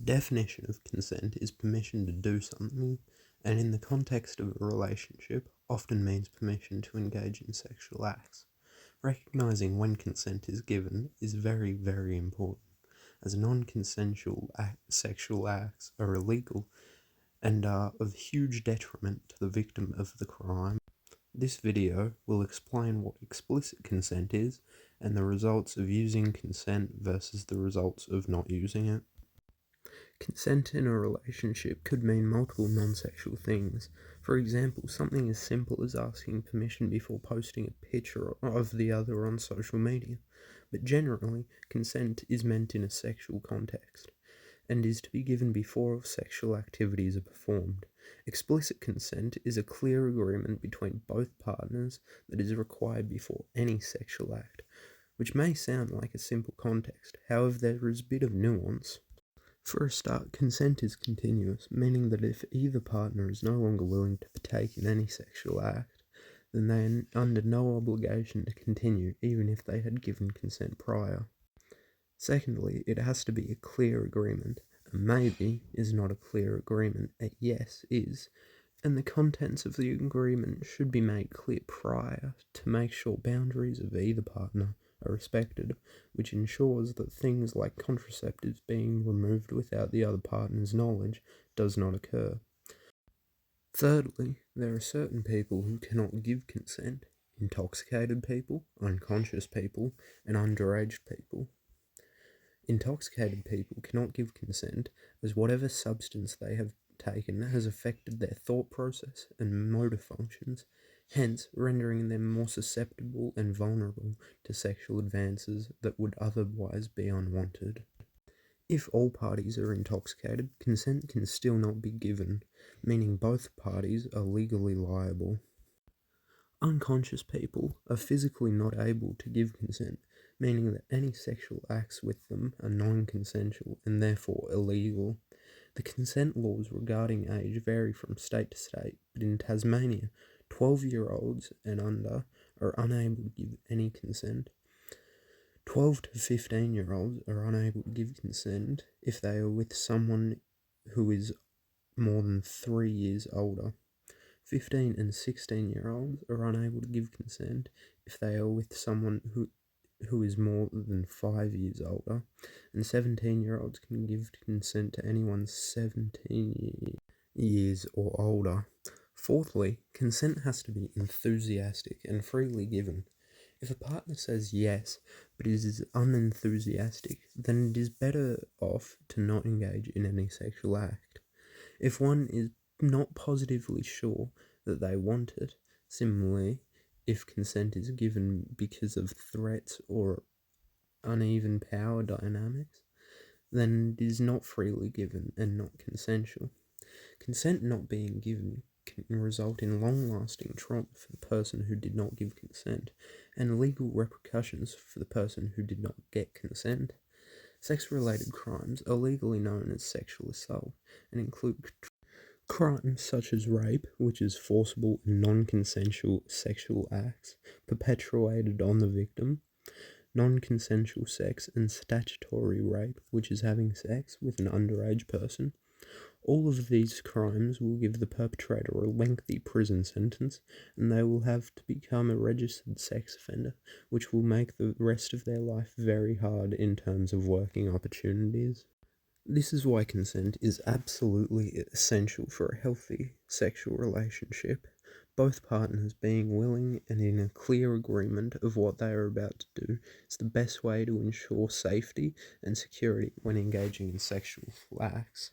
The definition of consent is permission to do something, and in the context of a relationship, often means permission to engage in sexual acts. Recognizing when consent is given is very, very important, as non-consensual sexual acts are illegal and are of huge detriment to the victim of the crime. This video will explain what explicit consent is and the results of using consent versus the results of not using it. Consent in a relationship could mean multiple non-sexual things. For example, something as simple as asking permission before posting a picture of the other on social media. But generally, consent is meant in a sexual context, and is to be given before sexual activities are performed. Explicit consent is a clear agreement between both partners that is required before any sexual act, which may sound like a simple context, however there is a bit of nuance. For a start, consent is continuous, meaning that if either partner is no longer willing to partake in any sexual act, then they are under no obligation to continue, even if they had given consent prior. Secondly, it has to be a clear agreement. A maybe is not a clear agreement, a yes is, and the contents of the agreement should be made clear prior to make sure boundaries of either partner are respected, which ensures that things like contraceptives being removed without the other partner's knowledge does not occur. Thirdly, there are certain people who cannot give consent: intoxicated people, unconscious people, and underage people. Intoxicated people cannot give consent as whatever substance they have taken has affected their thought process and motor functions, hence rendering them more susceptible and vulnerable to sexual advances that would otherwise be unwanted. If all parties are intoxicated, consent can still not be given, meaning both parties are legally liable. Unconscious people are physically not able to give consent, meaning that any sexual acts with them are non-consensual and therefore illegal. The consent laws regarding age vary from state to state, but in Tasmania, 12-year-olds and under are unable to give any consent. 12 to 15-year-olds are unable to give consent if they are with someone who is more than 3 years older. 15 and 16-year-olds are unable to give consent if they are with someone who is more than 5 years older, and 17-year-olds can give consent to anyone 17 years or older. Fourthly, consent has to be enthusiastic and freely given. If a partner says yes, but is unenthusiastic, then it is better off to not engage in any sexual act. If one is not positively sure that they want it, similarly, if consent is given because of threats or uneven power dynamics, then it is not freely given and not consensual. Consent not being given can result in long-lasting trauma for the person who did not give consent, and legal repercussions for the person who did not get consent. Sex-related crimes are legally known as sexual assault and include crimes such as rape, which is forcible and non-consensual sexual acts perpetrated on the victim, non-consensual sex, and statutory rape, which is having sex with an underage person. All of these crimes will give the perpetrator a lengthy prison sentence, and they will have to become a registered sex offender, which will make the rest of their life very hard in terms of working opportunities. This is why consent is absolutely essential for a healthy sexual relationship, both partners being willing and in a clear agreement of what they are about to do is the best way to ensure safety and security when engaging in sexual acts.